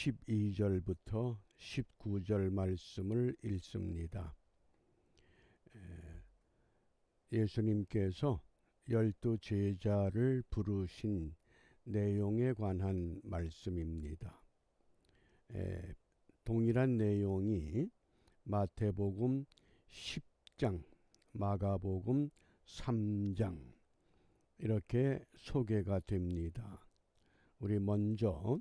12절부터 19절 말씀을 읽습니다. 예수님께서 12 제자를 부르신 내용에 관한 말씀입니다. 동일한 내용이 마태복음 10장, 마가복음 3장 이렇게 소개가 됩니다. 우리 먼저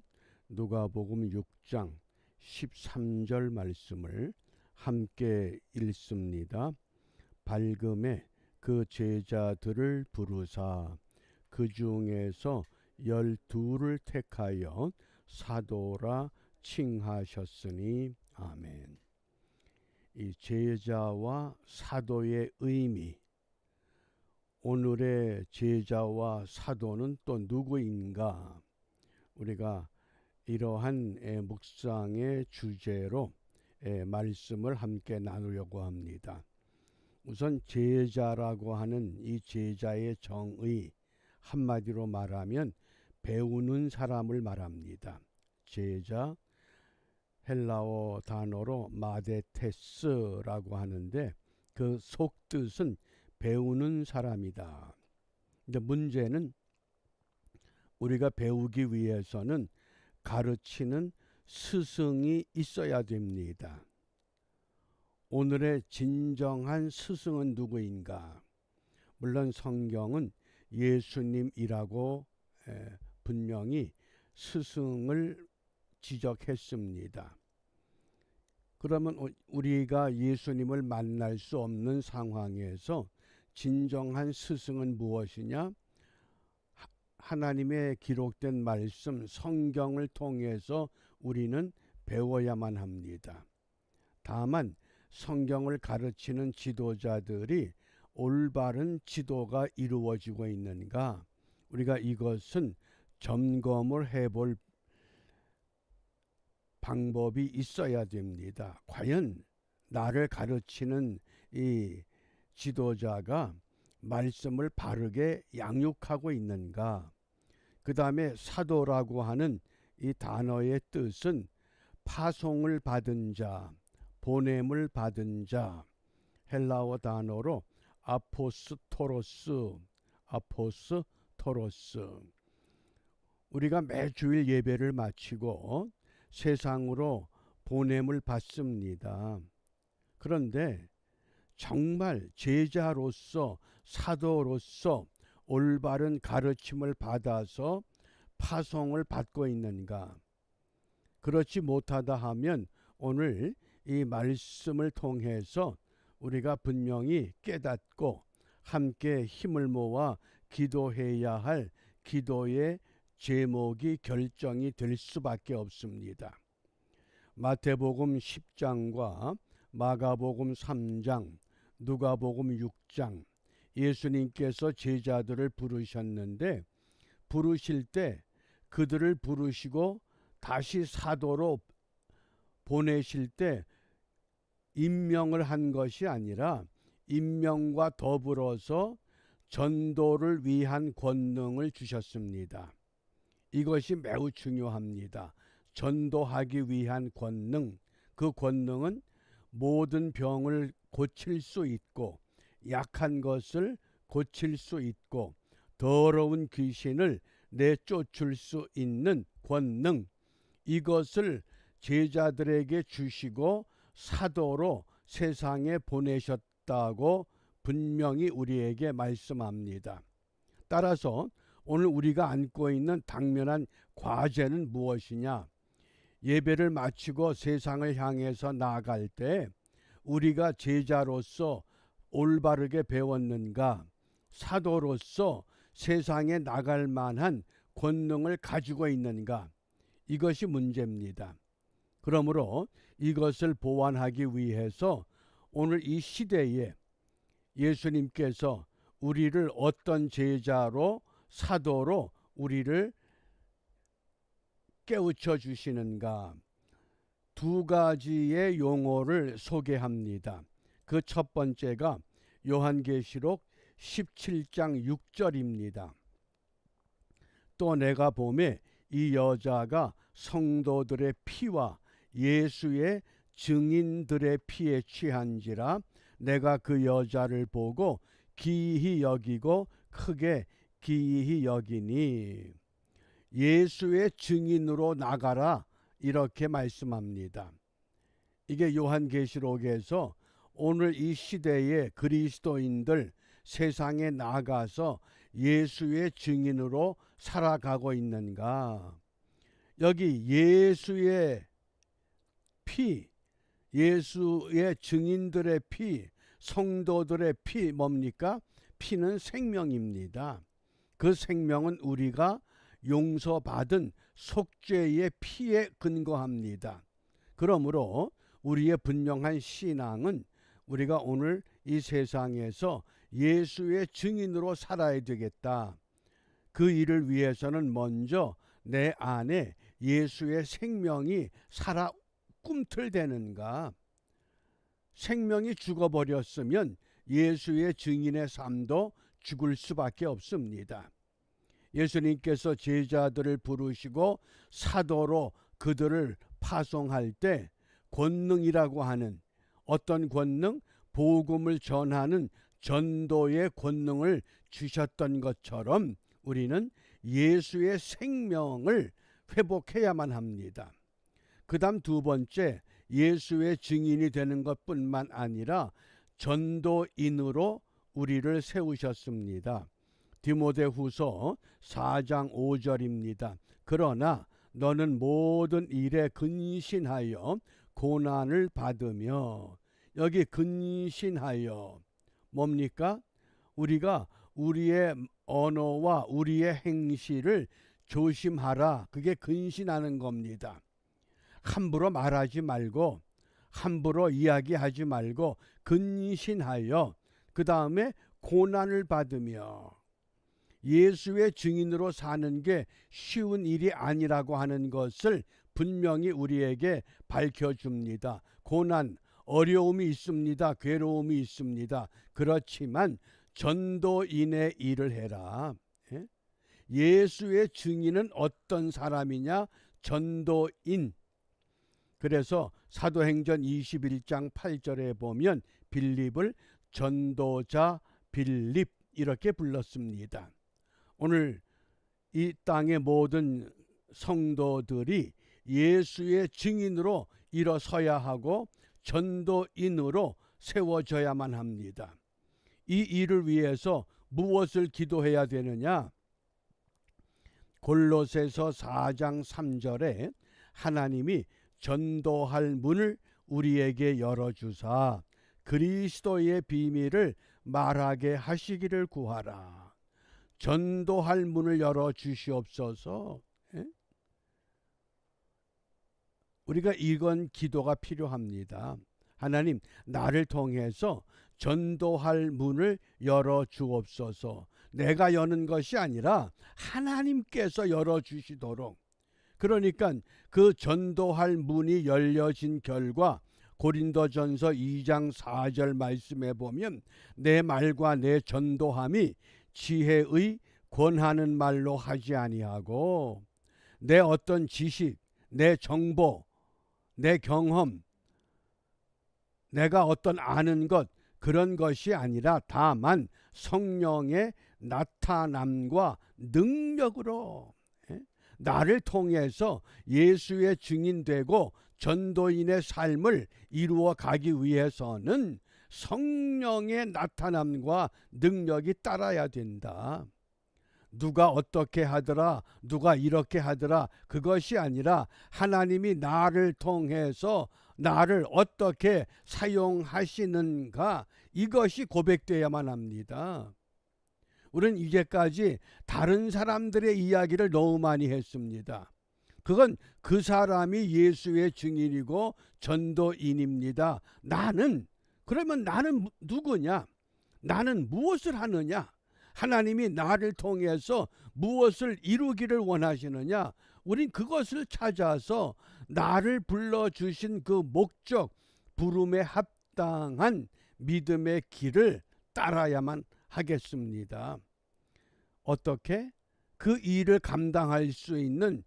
누가복음 6장 13절 말씀을 함께 읽습니다. 발금에 그 제자들을 부르사 그 중에서 12를 택하여 사도라 칭하셨으니 아멘. 이 제자와 사도의 의미, 오늘의 제자와 사도는 또 누구인가? 우리가 이러한 묵상의 주제로 말씀을 함께 나누려고 합니다. 우선 제자라고 하는 이 제자의 정의, 한마디로 말하면 배우는 사람을 말합니다. 제자, 헬라어 단어로 마데테스라고 하는데 그 속뜻은 배우는 사람이다. 근데 문제는 우리가 배우기 위해서는 가르치는 스승이 있어야 됩니다. 오늘의 진정한 스승은 누구인가? 물론 성경은 예수님이라고 분명히 스승을 지적했습니다. 그러면 우리가 예수님을 만날 수 없는 상황에서 진정한 스승은 무엇이냐? 하나님의 기록된 말씀, 성경을 통해서 우리는 배워야만 합니다. 다만 성경을 가르치는 지도자들이 올바른 지도가 이루어지고 있는가? 우리가 이것은 점검을 해볼 방법이 있어야 됩니다. 과연 나를 가르치는 이 지도자가 말씀을 바르게 양육하고 있는가? 그 다음에 사도라고 하는 이 단어의 뜻은 파송을 받은 자, 보냄을 받은 자, 헬라어 단어로 아포스토로스. 우리가 매주일 예배를 마치고 세상으로 보냄을 받습니다. 그런데 정말 제자로서, 사도로서 올바른 가르침을 받아서 파송을 받고 있는가? 그렇지 못하다 하면 오늘 이 말씀을 통해서 우리가 분명히 깨닫고 함께 힘을 모아 기도해야 할 기도의 제목이 결정이 될 수밖에 없습니다. 마태복음 10장과 마가복음 3장, 누가복음 6장, 예수님께서 제자들을 부르셨는데 부르실 때 그들을 부르시고 다시 사도로 보내실 때 임명을 한 것이 아니라 임명과 더불어서 전도를 위한 권능을 주셨습니다. 이것이 매우 중요합니다. 전도하기 위한 권능, 그 권능은 모든 병을 고칠 수 있고 약한 것을 고칠 수 있고 더러운 귀신을 내쫓을 수 있는 권능, 이것을 제자들에게 주시고 사도로 세상에 보내셨다고 분명히 우리에게 말씀합니다. 따라서 오늘 우리가 안고 있는 당면한 과제는 무엇이냐? 예배를 마치고 세상을 향해서 나아갈 때 우리가 제자로서 올바르게 배웠는가? 사도로서 세상에 나갈 만한 권능을 가지고 있는가? 이것이 문제입니다. 그러므로 이것을 보완하기 위해서 오늘 이 시대에 예수님께서 우리를 어떤 제자로, 사도로 우리를 깨우쳐 주시는가? 두 가지의 용어를 소개합니다. 그 첫 번째가 요한계시록 17장 6절입니다. 또 내가 보매 이 여자가 성도들의 피와 예수의 증인들의 피에 취한지라 내가 그 여자를 보고 기이히 여기고 크게 기이히 여기니. 예수의 증인으로 나가라 이렇게 말씀합니다. 이게 요한계시록에서 오늘 이 시대의 그리스도인들 세상에 나가서 예수의 증인으로 살아가고 있는가. 여기 예수의 피, 예수의 증인들의 피, 성도들의 피 뭡니까? 피는 생명입니다. 그 생명은 우리가 용서받은 속죄의 피에 근거합니다. 그러므로 우리의 분명한 신앙은 우리가 오늘 이 세상에서 예수의 증인으로 살아야 되겠다. 그 일을 위해서는 먼저 내 안에 예수의 생명이 살아 꿈틀대는가. 생명이 죽어버렸으면 예수의 증인의 삶도 죽을 수밖에 없습니다. 예수님께서 제자들을 부르시고 사도로 그들을 파송할 때 권능이라고 하는 어떤 권능? 복음을 전하는 전도의 권능을 주셨던 것처럼 우리는 예수의 생명을 회복해야만 합니다. 그 다음 두 번째, 예수의 증인이 되는 것뿐만 아니라 전도인으로 우리를 세우셨습니다. 디모데후서 4장 5절입니다. 그러나 너는 모든 일에 근신하여 고난을 받으며. 여기 근신하여 뭡니까? 우리가 우리의 언어와 우리의 행실을 조심하라. 그게 근신하는 겁니다. 함부로 말하지 말고 함부로 이야기하지 말고 근신하여 그 다음에 고난을 받으며. 예수의 증인으로 사는 게 쉬운 일이 아니라고 하는 것을 분명히 우리에게 밝혀줍니다. 고난, 어려움이 있습니다. 괴로움이 있습니다. 그렇지만 전도인의 일을 해라. 예수의 증인은 어떤 사람이냐? 전도인. 그래서 사도행전 21장 8절에 보면 빌립을 전도자 빌립 이렇게 불렀습니다. 오늘 이 땅의 모든 성도들이 예수의 증인으로 일어서야 하고 전도인으로 세워져야만 합니다. 이 일을 위해서 무엇을 기도해야 되느냐? 골로새서 4장 3절에 하나님이 전도할 문을 우리에게 열어주사 그리스도의 비밀을 말하게 하시기를 구하라. 전도할 문을 열어주시옵소서. 우리가 이건 기도가 필요합니다. 하나님, 나를 통해서 전도할 문을 열어주옵소서. 내가 여는 것이 아니라 하나님께서 열어주시도록. 그러니까 그 전도할 문이 열려진 결과 고린도전서 2장 4절 말씀에 보면 내 말과 내 전도함이 지혜의 권하는 말로 하지 아니하고 내 어떤 지식, 내 정보, 내 경험, 내가 어떤 아는 것 그런 것이 아니라 다만 성령의 나타남과 능력으로 나를 통해서 예수의 증인되고 전도인의 삶을 이루어 가기 위해서는 성령의 나타남과 능력이 따라야 된다. 누가 어떻게 하더라, 누가 이렇게 하더라, 그것이 아니라 하나님이 나를 통해서 나를 어떻게 사용하시는가, 이것이 고백되어야만 합니다. 우리는 이제까지 다른 사람들의 이야기를 너무 많이 했습니다. 그건 그 사람이 예수의 증인이고 전도인입니다. 그러면 나는 누구냐? 나는 무엇을 하느냐? 하나님이 나를 통해서 무엇을 이루기를 원하시느냐? 우린 그것을 찾아서 나를 불러주신 그 목적, 부름에 합당한 믿음의 길을 따라야만 하겠습니다. 어떻게? 그 일을 감당할 수 있는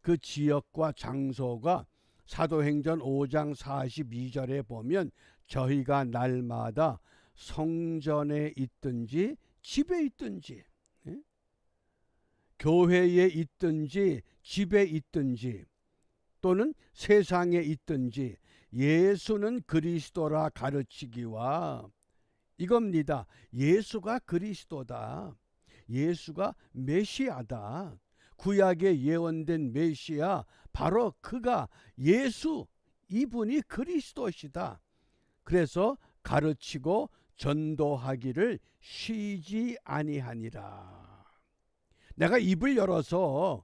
그 지역과 장소가 사도행전 5장 42절에 보면 저희가 날마다 성전에 있든지 집에 있든지 교회에 있든지 집에 있든지 또는 세상에 있든지 예수는 그리스도라 가르치기와 이겁니다. 예수가 그리스도다. 예수가 메시아다. 구약에 예언된 메시아 바로 그가 예수 이분이 그리스도시다. 그래서 가르치고 전도하기를 쉬지 아니하니라. 내가 입을 열어서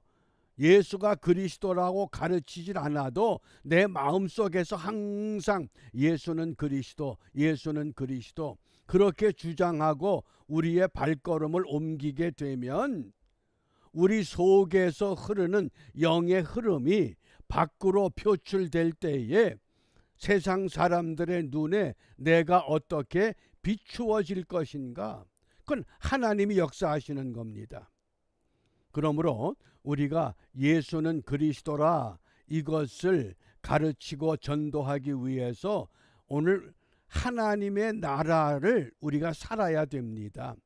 예수가 그리스도라고 가르치질 않아도 내 마음속에서 항상 예수는 그리스도, 예수는 그리스도 그렇게 주장하고 우리의 발걸음을 옮기게 되면 우리 속에서 흐르는 영의 흐름이 밖으로 표출될 때에 세상 사람들의 눈에 내가 어떻게 비추어질 것인가? 그건 하나님이 역사하시는 겁니다. 그러므로 우리가 예수는 그리스도라 이것을 가르치고 전도하기 위해서 오늘 하나님의 나라를 우리가 살아야 됩니다.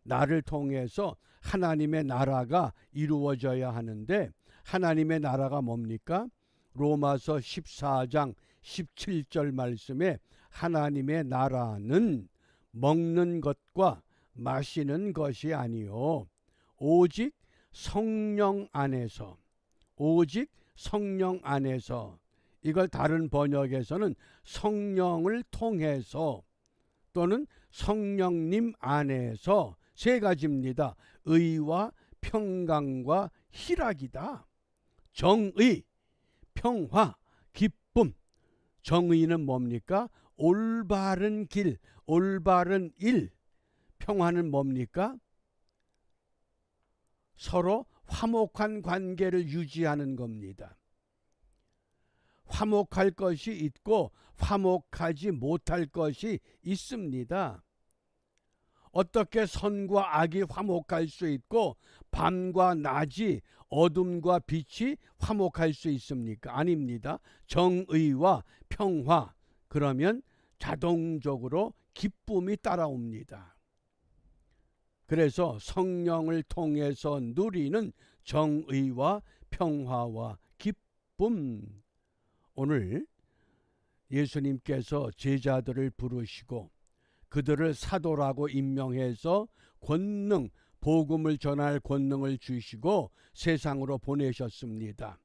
나를 통해서 하나님의 나라가 이루어져야 하는데 하나님의 나라가 뭡니까? 로마서 14장 17절 말씀에 하나님의 나라는 먹는 것과 마시는 것이 아니요 오직 성령 안에서 오직 성령 안에서 이걸 다른 번역에서는 성령을 통해서 또는 성령님 안에서 세 가지입니다. 의와 평강과 희락이다. 정의, 평화, 기쁨. 정의는 뭡니까? 올바른 길, 올바른 일. 평화는 뭡니까? 서로 화목한 관계를 유지하는 겁니다. 화목할 것이 있고 화목하지 못할 것이 있습니다. 어떻게 선과 악이 화목할 수 있고 밤과 낮이 어둠과 빛이 화목할 수 있습니까? 아닙니다. 정의와 평화 그러면 자동적으로 기쁨이 따라옵니다. 그래서 성령을 통해서 누리는 정의와 평화와 기쁨. 오늘 예수님께서 제자들을 부르시고 그들을 사도라고 임명해서 권능, 복음을 전할 권능을 주시고 세상으로 보내셨습니다.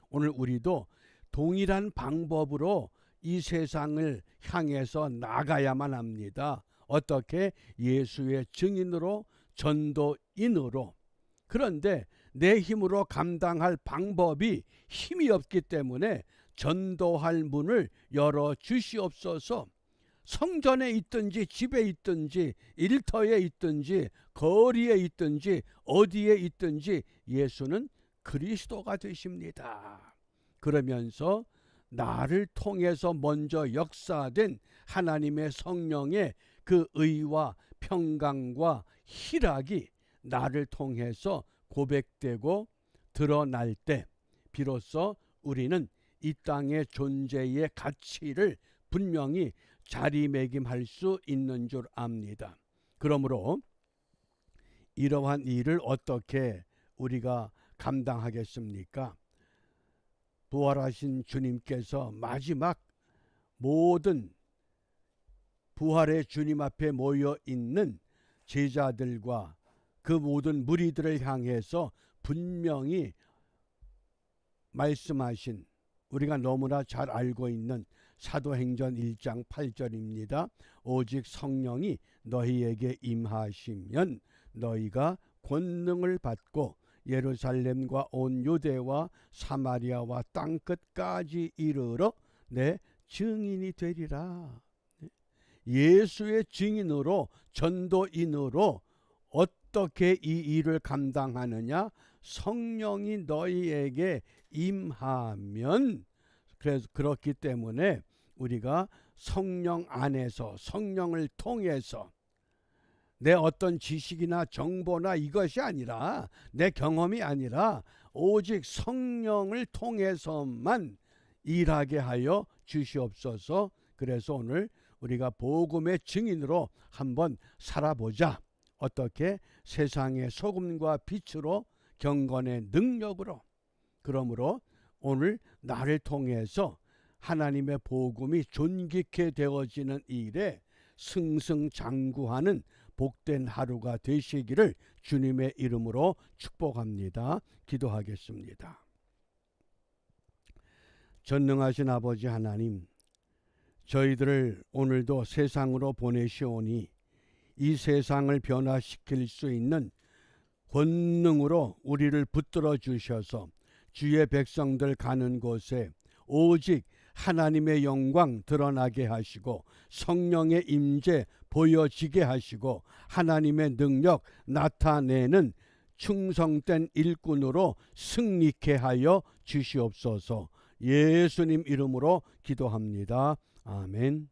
오늘 우리도 동일한 방법으로 이 세상을 향해서 나가야만 합니다. 어떻게? 예수의 증인으로 전도인으로. 그런데 내 힘으로 감당할 방법이 힘이 없기 때문에 전도할 문을 열어 주시옵소서. 성전에 있든지 집에 있든지 일터에 있든지 거리에 있든지 어디에 있든지 예수는 그리스도가 되십니다. 그러면서 나를 통해서 먼저 역사된 하나님의 성령의 그 의와 평강과 희락이 나를 통해서 고백되고 드러날 때 비로소 우리는 이 땅의 존재의 가치를 분명히 자리매김할 수 있는 줄 압니다. 그러므로 이러한 일을 어떻게 우리가 감당하겠습니까? 부활하신 주님께서 마지막 모든 부활의 주님 앞에 모여 있는 제자들과 그 모든 무리들을 향해서 분명히 말씀하신 우리가 너무나 잘 알고 있는 사도행전 1장 8절입니다. 오직 성령이 너희에게 임하시면 너희가 권능을 받고 예루살렘과 온 유대와 사마리아와 땅끝까지 이르러 내 증인이 되리라. 예수의 증인으로 전도인으로 어떻게 이 일을 감당하느냐? 성령이 너희에게 임하면 그래서 그렇기 때문에 우리가 성령 안에서 성령을 통해서 내 어떤 지식이나 정보나 이것이 아니라 내 경험이 아니라 오직 성령을 통해서만 일하게 하여 주시옵소서. 그래서 오늘 우리가 복음의 증인으로 한번 살아보자. 어떻게? 세상의 소금과 빛으로 경건의 능력으로. 그러므로 오늘 나를 통해서 하나님의 복음이 존귀케 되어지는 일에 승승장구하는 복된 하루가 되시기를 주님의 이름으로 축복합니다. 기도하겠습니다. 전능하신 아버지 하나님, 저희들을 오늘도 세상으로 보내시오니 이 세상을 변화시킬 수 있는 권능으로 우리를 붙들어 주셔서 주의 백성들 가는 곳에 오직 하나님의 영광 드러나게 하시고 성령의 임재 보여지게 하시고 하나님의 능력 나타내는 충성된 일꾼으로 승리케 하여 주시옵소서. 예수님 이름으로 기도합니다. 아멘.